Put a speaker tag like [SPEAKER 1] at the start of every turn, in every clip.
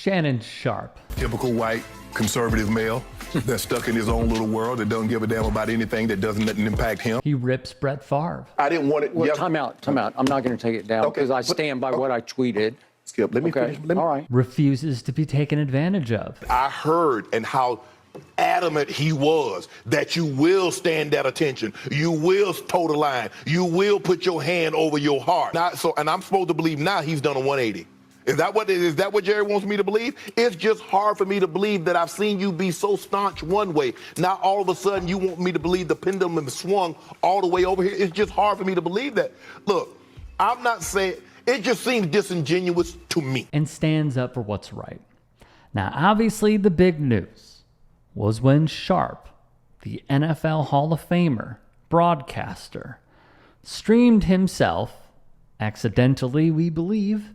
[SPEAKER 1] Shannon Sharpe.
[SPEAKER 2] Typical white conservative male that's stuck in his own little world that doesn't give a damn about anything that doesn't impact him.
[SPEAKER 1] He rips Brett Favre.
[SPEAKER 2] I didn't want it.
[SPEAKER 3] Well, time out. I'm not going to take it down because I stand by what I tweeted.
[SPEAKER 2] Skip, let me finish.
[SPEAKER 3] All right.
[SPEAKER 1] Refuses to be taken advantage of.
[SPEAKER 2] I heard and how adamant he was that you will stand at attention. You will toe the line. You will put your hand over your heart. And I'm supposed to believe now he's done a 180. Is that what Jerry wants me to believe? It's just hard for me to believe that I've seen you be so staunch one way. Now all of a sudden you want me to believe the pendulum has swung all the way over here. It's just hard for me to believe that. Look, I'm not saying, it just seems disingenuous to me.
[SPEAKER 1] And stands up for what's right. Now obviously the big news was when Sharpe, the NFL Hall of Famer, broadcaster, streamed himself, accidentally we believe,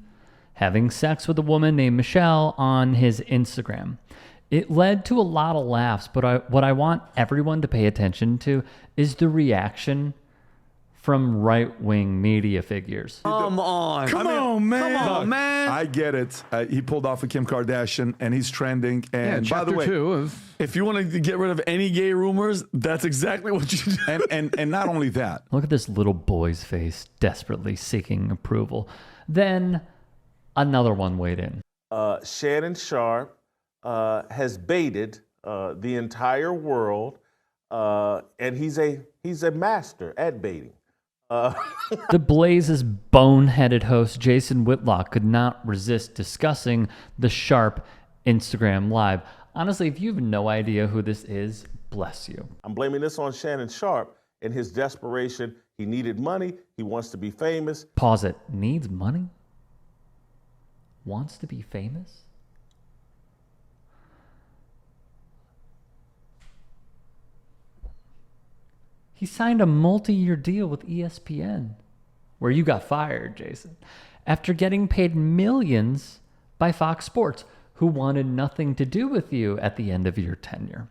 [SPEAKER 1] having sex with a woman named Michelle on his Instagram. It led to a lot of laughs, but what I want everyone to pay attention to is the reaction from right-wing media figures.
[SPEAKER 4] Come on, man.
[SPEAKER 5] I get it. He pulled off with Kim Kardashian, and he's trending. And by the way, if you want to get rid of any gay rumors, that's exactly what you do. And not only that.
[SPEAKER 1] Look at this little boy's face, desperately seeking approval. Then another one weighed in.
[SPEAKER 4] Shannon Sharpe has baited the entire world, and he's a master at baiting.
[SPEAKER 1] The Blaze's boneheaded host, Jason Whitlock, could not resist discussing the Sharpe Instagram Live. Honestly, if you have no idea who this is, bless you.
[SPEAKER 4] I'm blaming this on Shannon Sharpe and his desperation. He needed money. He wants to be famous.
[SPEAKER 1] Pause it. Needs money? Wants to be famous? He signed a multi-year deal with ESPN, where you got fired, Jason, after getting paid millions by Fox Sports, who wanted nothing to do with you at the end of your tenure.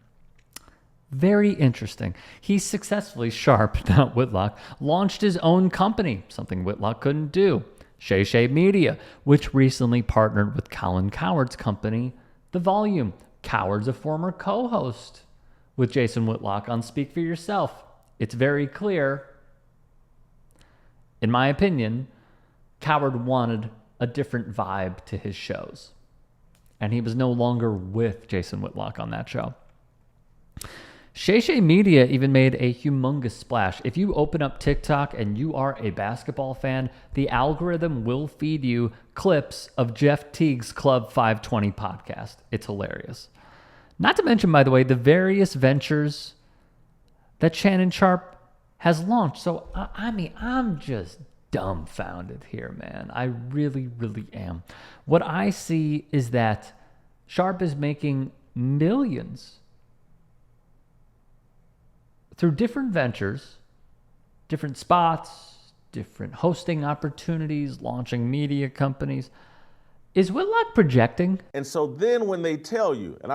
[SPEAKER 1] Very interesting. He successfully, Sharpe, not Whitlock, launched his own company, something Whitlock couldn't do. Shay Media, which recently partnered with Colin Cowherd's company, The Volume. Cowherd's a former co-host with Jason Whitlock on Speak for Yourself. It's very clear, in my opinion, Cowherd wanted a different vibe to his shows. And he was no longer with Jason Whitlock on that show. Shay Media even made a humongous splash. If you open up TikTok and you are a basketball fan, the algorithm will feed you clips of Jeff Teague's Club 520 podcast. It's hilarious. Not to mention, by the way, the various ventures that Shannon Sharpe has launched. So, I mean, I'm just dumbfounded here, man. I really, really am. What I see is that Sharpe is making millions through different ventures, different spots, different hosting opportunities, launching media companies. Is Whitlock projecting?
[SPEAKER 4] And so then when they tell you, and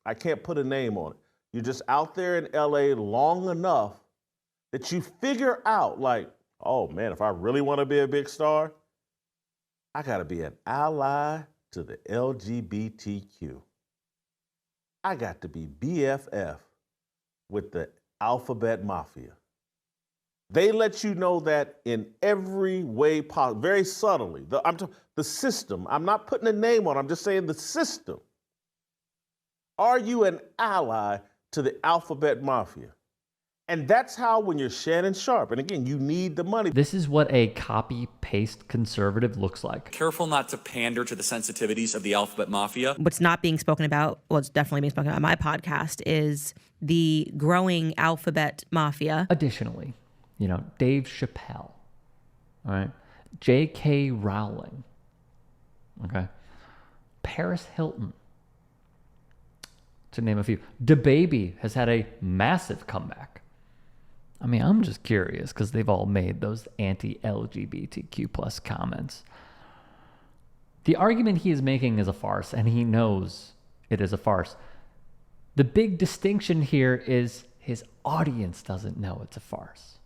[SPEAKER 4] I can't put a name on it. You're just out there in LA long enough that you figure out, like, oh man, if I really want to be a big star, I got to be an ally to the LGBTQ. I got to be BFF with the alphabet mafia. They let you know that in every way possible, very subtly. The system, I'm not putting a name on it, I'm just saying the system. Are you an ally to the alphabet mafia? And that's how, when you're Shannon Sharpe, and again, you need the money.
[SPEAKER 1] This is what a copy-paste conservative looks like.
[SPEAKER 6] Careful not to pander to the sensitivities of the alphabet mafia.
[SPEAKER 7] What's not being spoken about, well, it's definitely being spoken about on my podcast, is the growing alphabet mafia.
[SPEAKER 1] Additionally, Dave Chappelle, all right, J.K. Rowling, okay, Paris Hilton, to name a few. DaBaby has had a massive comeback. I mean, I'm just curious because they've all made those anti-LGBTQ plus comments. The argument he is making is a farce, and he knows it is a farce. The big distinction here is his audience doesn't know it's a farce.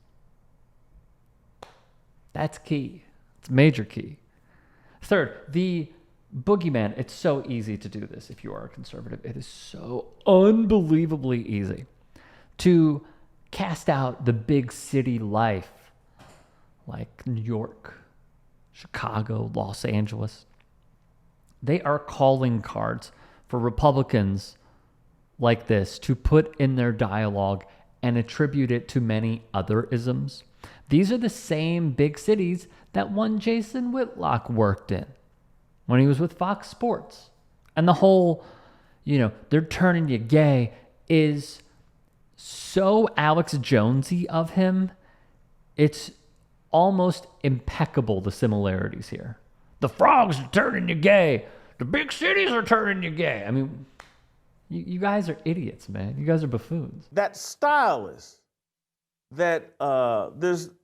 [SPEAKER 1] That's key. It's major key. Third, the boogeyman, it's so easy to do this if you are a conservative. It is so unbelievably easy to cast out the big city life like New York, Chicago, Los Angeles. They are calling cards for Republicans like this to put in their dialogue and attribute it to many other isms. These are the same big cities that one Jason Whitlock worked in when he was with Fox Sports. And the whole, they're turning you gay is so Alex Jonesy of him. It's almost impeccable, the similarities here. The frogs are turning you gay. The big cities are turning you gay. I mean, you guys are idiots, man. You guys are buffoons.
[SPEAKER 4] That stylist, there's a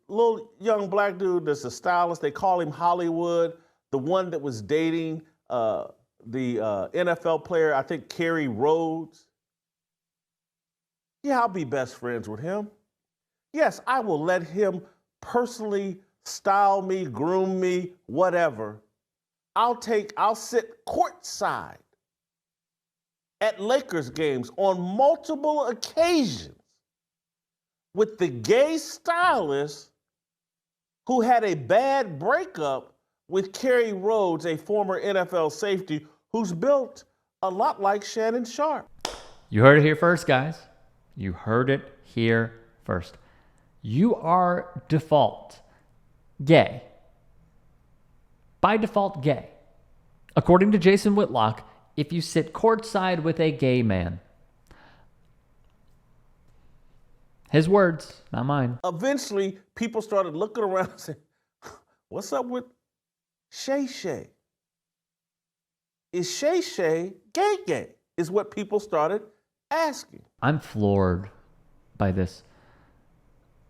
[SPEAKER 4] little young black dude that's a stylist. They call him Hollywood. The one that was dating the NFL player, I think Kerry Rhodes. Yeah, I'll be best friends with him. Yes, I will let him personally style me, groom me, whatever. I'll sit courtside at Lakers games on multiple occasions with the gay stylist who had a bad breakup with Kerry Rhodes, a former NFL safety who's built a lot like Shannon Sharpe.
[SPEAKER 1] You heard it here first, guys. You heard it here first. You are default gay. By default gay. According to Jason Whitlock, if you sit courtside with a gay man. His words, not mine.
[SPEAKER 4] Eventually, people started looking around and saying, what's up with Shay Shay? Is Shay Shay gay? Is what people started asking.
[SPEAKER 1] I'm floored by this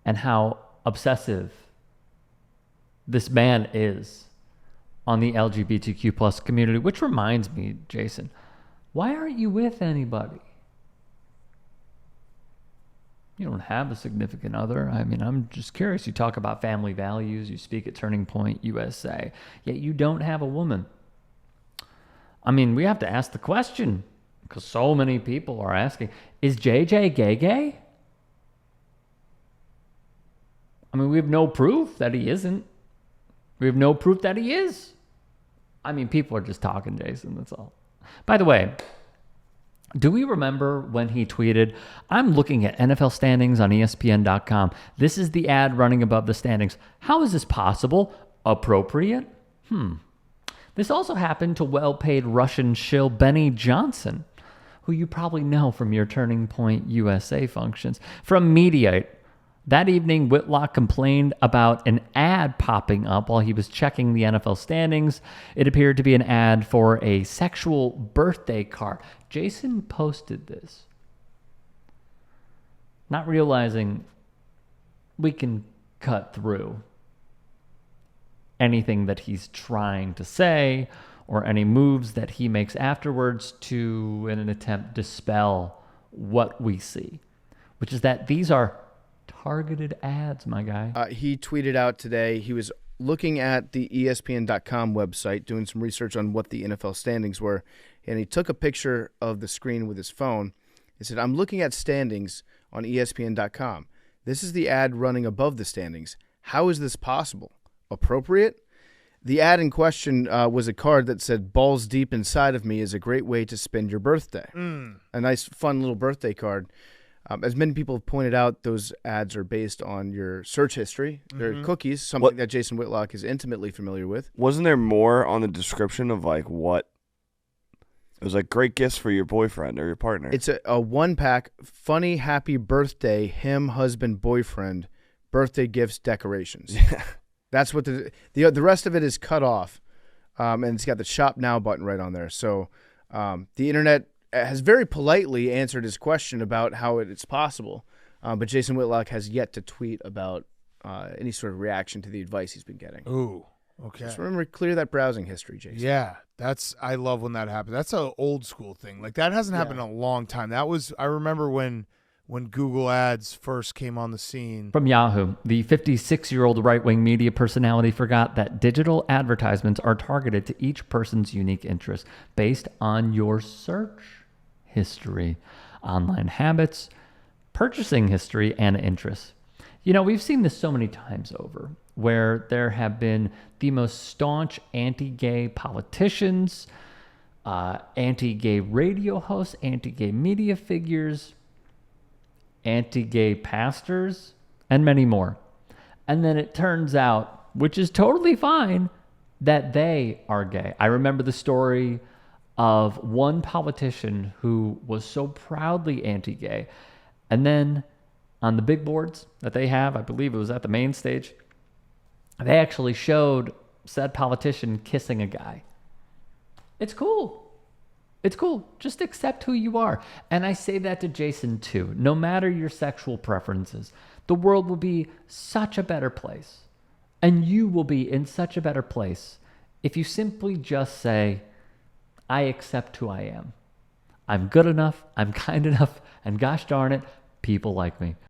[SPEAKER 1] and how obsessive this man is on the LGBTQ plus community, which reminds me, Jason, why aren't you with anybody? You don't have a significant other. I mean, I'm just curious. You talk about family values. You speak at Turning Point USA, yet you don't have a woman. I mean, we have to ask the question because so many people are asking, is JJ gay? I mean, we have no proof that he isn't. We have no proof that he is. I mean, people are just talking, Jason, that's all. By the way, do we remember when he tweeted, I'm looking at NFL standings on ESPN.com. This is the ad running above the standings. How is this possible? Appropriate? This also happened to well-paid Russian shill Benny Johnson, who you probably know from your Turning Point USA functions. From Mediate, that evening, Whitlock complained about an ad popping up while he was checking the NFL standings. It appeared to be an ad for a sexual birthday card. Jason posted this, not realizing we can cut through anything that he's trying to say or any moves that he makes afterwards in an attempt to dispel what we see, which is that these are targeted ads, my guy.
[SPEAKER 8] He tweeted out today, he was looking at the ESPN.com website, doing some research on what the NFL standings were, and he took a picture of the screen with his phone. He said, I'm looking at standings on ESPN.com. This is the ad running above the standings. How is this possible? Appropriate? The ad in question was a card that said, balls deep inside of me is a great way to spend your birthday. A nice, fun little birthday card. As many people have pointed out, those ads are based on your search history. They're cookies, something that Jason Whitlock is intimately familiar with.
[SPEAKER 9] Wasn't there more on the description of like what? It was like great gifts for your boyfriend or your partner.
[SPEAKER 8] It's a one-pack, funny, happy birthday, him, husband, boyfriend, birthday gifts, decorations. That's what the rest of it is cut off, and it's got the Shop Now button right on there. So the internet has very politely answered his question about how it's possible, but Jason Whitlock has yet to tweet about any sort of reaction to the advice he's been getting.
[SPEAKER 10] Ooh, okay.
[SPEAKER 8] Just remember, clear that browsing history, Jason.
[SPEAKER 10] Yeah, I love when that happens. That's an old school thing. Like that hasn't happened in a long time. I remember when when Google Ads first came on the scene.
[SPEAKER 1] From Yahoo, the 56-year-old right-wing media personality forgot that digital advertisements are targeted to each person's unique interests based on your search history, online habits, purchasing history, and interests. You know, we've seen this so many times over, where there have been the most staunch anti-gay politicians, anti-gay radio hosts, anti-gay media figures, anti-gay pastors, and many more. And then it turns out, which is totally fine, that they are gay. I remember the story of one politician who was so proudly anti-gay, and then on the big boards that they have, I believe it was at the main stage, they actually showed said politician kissing a guy. It's cool. It's cool. Just accept who you are. And I say that to Jason too. No matter your sexual preferences, the world will be such a better place. And you will be in such a better place if you simply just say, I accept who I am. I'm good enough, I'm kind enough, and gosh darn it, people like me.